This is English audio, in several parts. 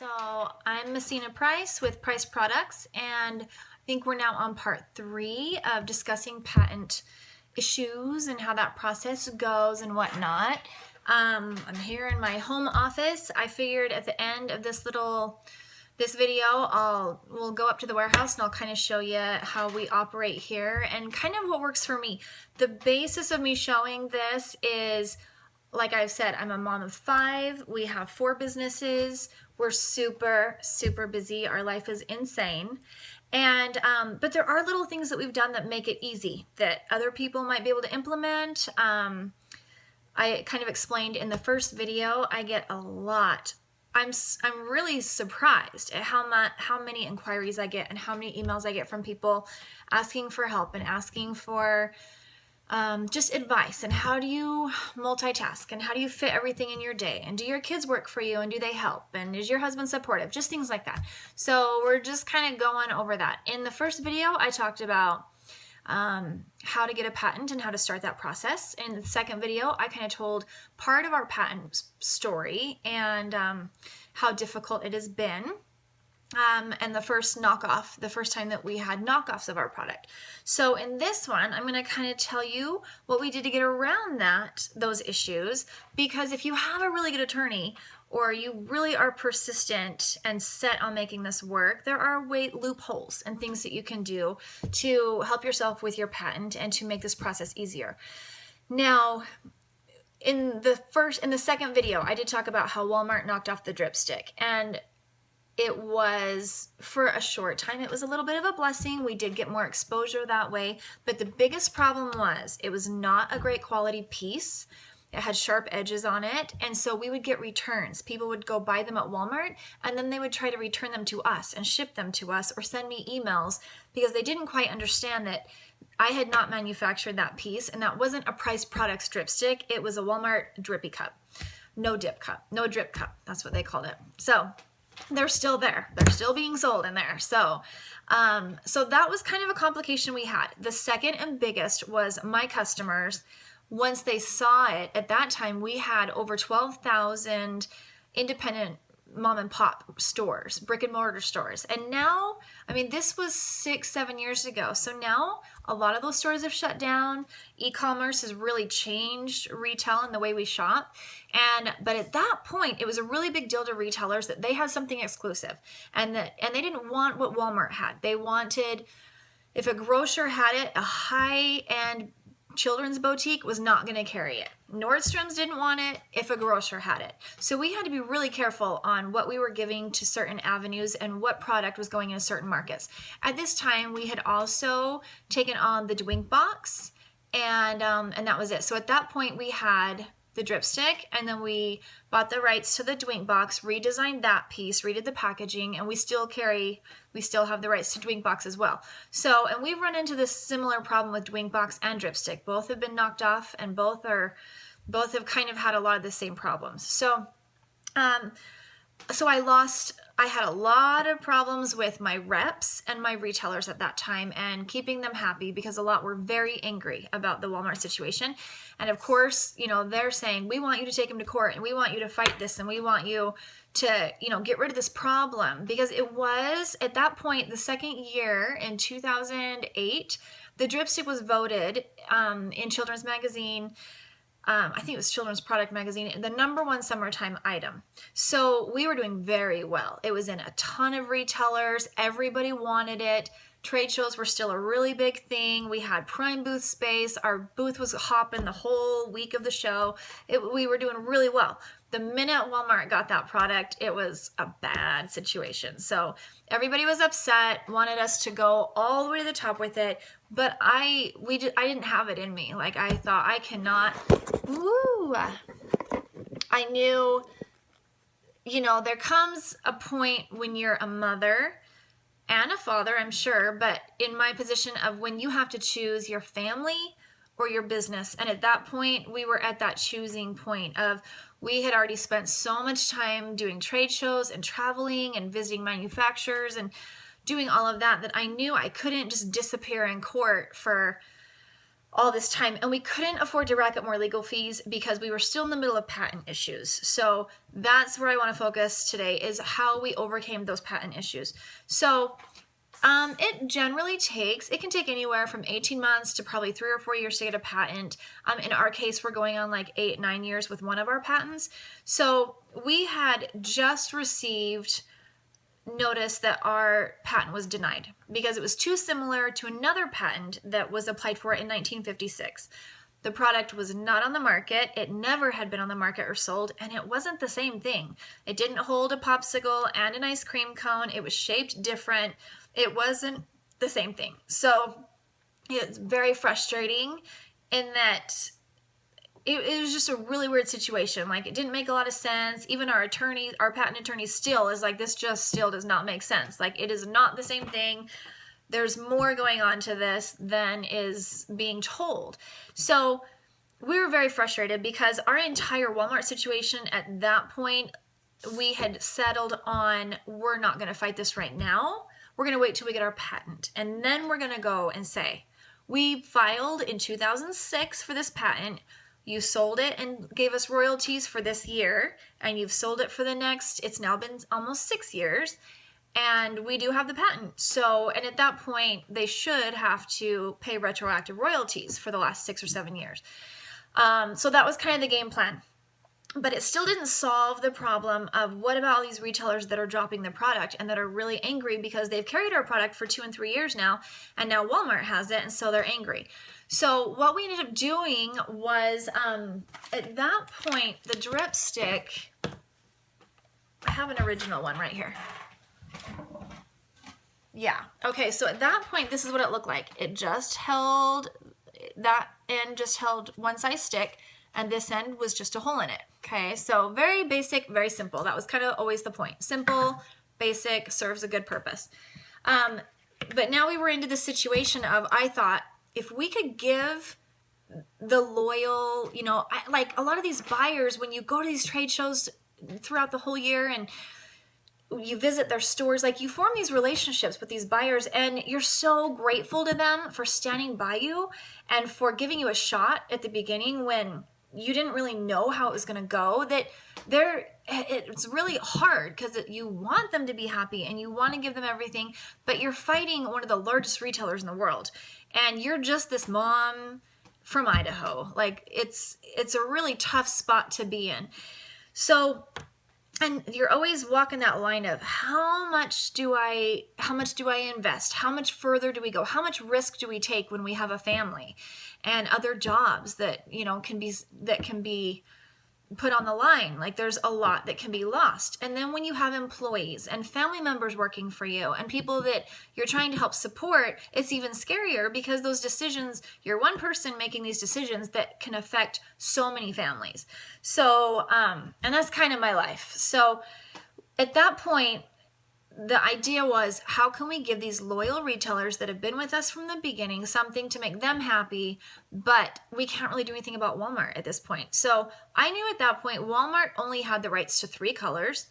So I'm Mecinna Price with Price Products, and I think we're now on part 3 of discussing patent issues and how that process goes and whatnot. I'm here in my home office. I figured at the end of this video, we'll go up to the warehouse and I'll kind of show you how we operate here and kind of what works for me. The basis of me showing this is, like I've said, I'm a mom of 5. We have 4 businesses. We're super, super busy. Our life is insane. And but there are little things that we've done that make it easy that other people might be able to implement. I kind of explained in the first video, I get a lot. I'm really surprised at how many inquiries I get and how many emails I get from people asking for help and asking for just advice and how do you multitask and how do you fit everything in your day, and do your kids work for you and do they help, and is your husband supportive, just things like that. So we're just kind of going over that. In the first video I talked about how to get a patent and how to start that process. In the second video I kind of told part of our patent story and how difficult it has been. And the first time that we had knockoffs of our product. So in this one, I'm going to kind of tell you what we did to get around those issues, because if you have a really good attorney or you really are persistent and set on making this work, there are loopholes and things that you can do to help yourself with your patent and to make this process easier. Now, in the second video, I did talk about how Walmart knocked off the Dripstik, and it was, for a short time, it was a little bit of a blessing. We did get more exposure that way, but the biggest problem was it was not a great quality piece. It had sharp edges on it, and so we would get returns. People would go buy them at Walmart, and then they would try to return them to us and ship them to us or send me emails because they didn't quite understand that I had not manufactured that piece, and that wasn't a Price Products Dripstik. It was a Walmart drippy cup. No drip cup. That's what they called it. So they're still there. They're still being sold in there. So that was kind of a complication we had. The second and biggest was my customers. Once they saw it, at that time, we had over 12,000 independent mom and pop stores, brick and mortar stores. And now, I mean, this was 6-7 years ago. So now a lot of those stores have shut down. E-commerce has really changed retail and the way we shop. But at that point, it was a really big deal to retailers that they had something exclusive, and they didn't want what Walmart had. They wanted, if a grocer had it, a high-end children's boutique was not going to carry it. Nordstrom's didn't want it if a grocer had it. So we had to be really careful on what we were giving to certain avenues and what product was going into certain markets. At this time, we had also taken on the Dwink box, and that was it. So at that point, we had the Dripstik, and then we bought the rights to the Dwink box, redesigned that piece, redid the packaging, and we still have the rights to Dwink box as well. So, and we've run into this similar problem with Dwink box and Dripstik. Both have been knocked off, and both have kind of had a lot of the same problems. So, I had a lot of problems with my reps and my retailers at that time and keeping them happy, because a lot were very angry about the Walmart situation. And of course, they're saying, we want you to take him to court, and we want you to fight this, and we want you to, get rid of this problem. Because it was, at that point, the second year in 2008, the Dripstik was voted in Children's Magazine, I think it was Children's Product Magazine, the #1 summertime item. So we were doing very well. It was in a ton of retailers. Everybody wanted it. Trade shows were still a really big thing. We had prime booth space. Our booth was hopping the whole week of the show. We were doing really well. The minute Walmart got that product, it was a bad situation. So everybody was upset, wanted us to go all the way to the top with it. But I didn't have it in me. Like, I thought, I cannot. I knew, there comes a point when you're a mother and a father, I'm sure, but in my position of when you have to choose your family or your business. And at that point, we were at that choosing point of, we had already spent so much time doing trade shows and traveling and visiting manufacturers and doing all of that I knew I couldn't just disappear in court for all this time, and we couldn't afford to rack up more legal fees because we were still in the middle of patent issues. So that's where I want to focus today, is how we overcame those patent issues. So it generally it can take anywhere from 18 months to probably 3 or 4 years to get a patent. In our case, we're going on like 8-9 years with one of our patents. So we had just received notice that our patent was denied because it was too similar to another patent that was applied for in 1956. The product was not on the market. It never had been on the market or sold, and it wasn't the same thing. It didn't hold a popsicle and an ice cream cone. It was shaped different. It wasn't the same thing. So it's very frustrating in that it was just a really weird situation. Like, it didn't make a lot of sense. Even our patent attorney still is like, this just still does not make sense. Like, it is not the same thing. There's more going on to this than is being told. So we were very frustrated because our entire Walmart situation at that point, we had settled on, we're not going to fight this right now. We're going to wait till we get our patent. And then we're going to go and say, we filed in 2006 for this patent. You sold it and gave us royalties for this year, and you've sold it for the next, it's now been almost 6 years. And we do have the patent. So, and at that point, they should have to pay retroactive royalties for the last 6 or 7 years. So that was kind of the game plan. But it still didn't solve the problem of what about all these retailers that are dropping the product and that are really angry because they've carried our product for 2 and 3 years now, and now Walmart has it, and so they're angry. So what we ended up doing was, at that point, the Dripstik, I have an original one right here. Yeah. Okay. So at that point, this is what it looked like. It just held, that end just held one size stick, and this end was just a hole in it. Okay. So very basic, very simple. That was kind of always the point. Simple, basic, serves a good purpose. But now we were into the situation of, I thought, if we could give the loyal, like a lot of these buyers, when you go to these trade shows throughout the whole year and you visit their stores, like, you form these relationships with these buyers, and you're so grateful to them for standing by you and for giving you a shot at the beginning when you didn't really know how it was going to go, that it's really hard because you want them to be happy and you want to give them everything, but you're fighting one of the largest retailers in the world, and you're just this mom from Idaho. Like, it's a really tough spot to be in. So, and you're always walking that line of how much do I invest? How much further do we go? How much risk do we take when we have a family and other jobs that, can be put on the line? Like, there's a lot that can be lost. And then when you have employees and family members working for you and people that you're trying to help support, it's even scarier because those decisions, you're one person making these decisions that can affect so many families. So, and that's kind of my life. So at that point, the idea was, how can we give these loyal retailers that have been with us from the beginning something to make them happy, but we can't really do anything about Walmart at this point. So I knew at that point Walmart only had the rights to 3 colors.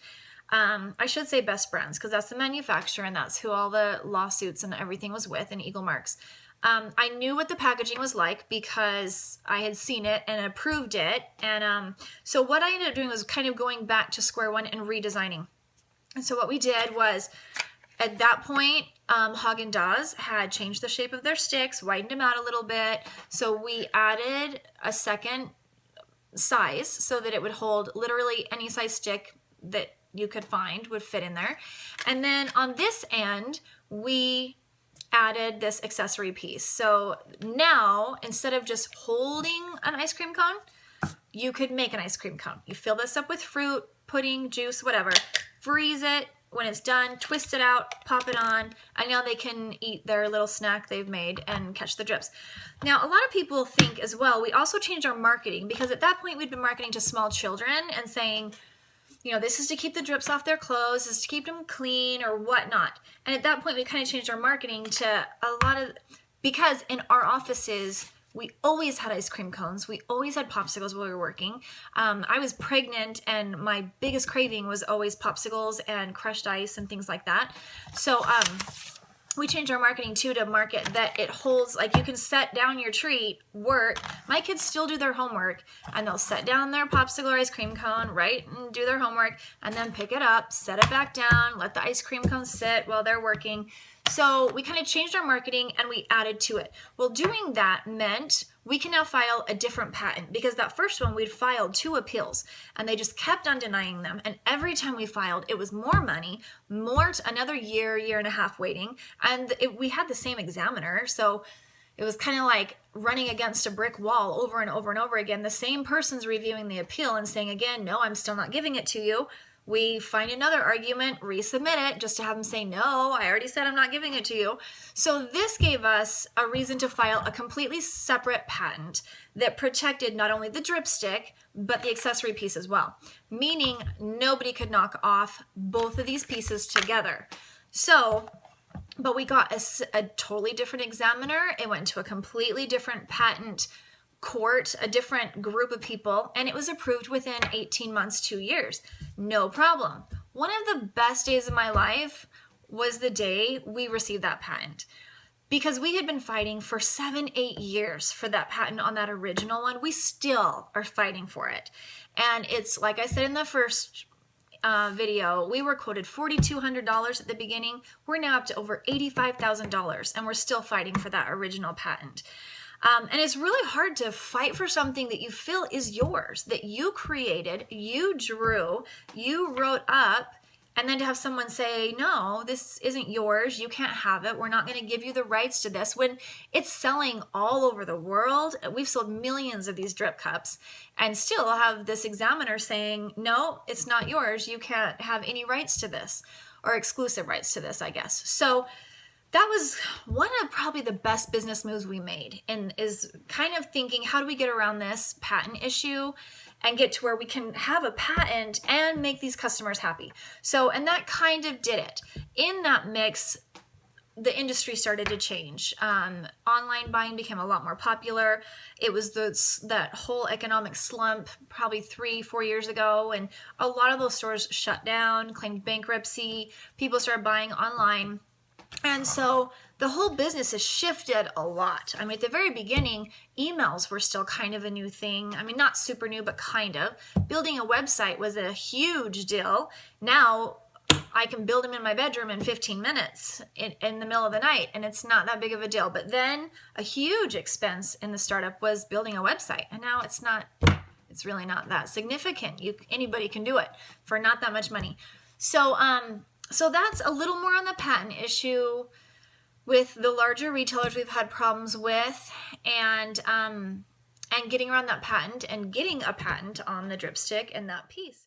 I should say Best Brands because that's the manufacturer and that's who all the lawsuits and everything was with, and Eagle Marks. I knew what the packaging was like because I had seen it and approved it. And so what I ended up doing was kind of going back to square one and redesigning. And so what we did was, at that point, Haagen-Dazs had changed the shape of their sticks, widened them out a little bit. So we added a second size so that it would hold literally any size stick that you could find would fit in there. And then on this end, we added this accessory piece. So now, instead of just holding an ice cream cone, you could make an ice cream cone. You fill this up with fruit, pudding, juice, whatever. Freeze it. When it's done, twist it out, pop it on, and now they can eat their little snack they've made and catch the drips. Now, a lot of people think as well, we also changed our marketing because at that point we'd been marketing to small children and saying, this is to keep the drips off their clothes, this is to keep them clean or whatnot. And at that point we kind of changed our marketing to a lot of, because in our offices, we always had ice cream cones. We always had popsicles while we were working. I was pregnant and my biggest craving was always popsicles and crushed ice and things like that. So we changed our marketing too to market that it holds, like you can set down your treat, work. My kids still do their homework and they'll set down their popsicle or ice cream cone, right, and do their homework and then pick it up, set it back down, let the ice cream cone sit while they're working. So we kind of changed our marketing and we added to it. Well, doing that meant we can now file a different patent, because that first one we'd filed 2 appeals and they just kept on denying them. And every time we filed, it was more money, another year and a half waiting. And we had the same examiner. So it was kind of like running against a brick wall over and over and over again. The same person's reviewing the appeal and saying again, no, I'm still not giving it to you. We find another argument, resubmit it just to have them say, no, I already said I'm not giving it to you. So this gave us a reason to file a completely separate patent that protected not only the dripstick, but the accessory piece as well, meaning nobody could knock off both of these pieces together. So, but we got a totally different examiner. It went to a completely different patent court, a different group of people, and it was approved within 18 months, 2 years. No problem. One of the best days of my life was the day we received that patent, because we had been fighting for 7-8 years for that patent on that original one. We still are fighting for it. And it's like I said in the first video, we were quoted $4,200 at the beginning. We're now up to over $85,000 and we're still fighting for that original patent. And it's really hard to fight for something that you feel is yours, that you created, you drew, you wrote up, and then to have someone say, no, this isn't yours, you can't have it, we're not going to give you the rights to this, when it's selling all over the world. We've sold millions of these drip cups and still have this examiner saying, no, it's not yours, you can't have any rights to this, or exclusive rights to this, I guess. So that was one of probably the best business moves we made, and is kind of thinking, how do we get around this patent issue and get to where we can have a patent and make these customers happy? So, and that kind of did it. In that mix, the industry started to change. Online buying became a lot more popular. It was that whole economic slump probably 3-4 years ago, and a lot of those stores shut down, claimed bankruptcy. People started buying online. And so the whole business has shifted a lot. I mean, at the very beginning, emails were still kind of a new thing. I mean, not super new, but kind of. Building a website was a huge deal. Now I can build them in my bedroom in 15 minutes in the middle of the night, and it's not that big of a deal. But then a huge expense in the startup was building a website. And now it's really not that significant. Anybody can do it for not that much money. So that's a little more on the patent issue with the larger retailers we've had problems with, and getting around that patent and getting a patent on the dripstick and that piece.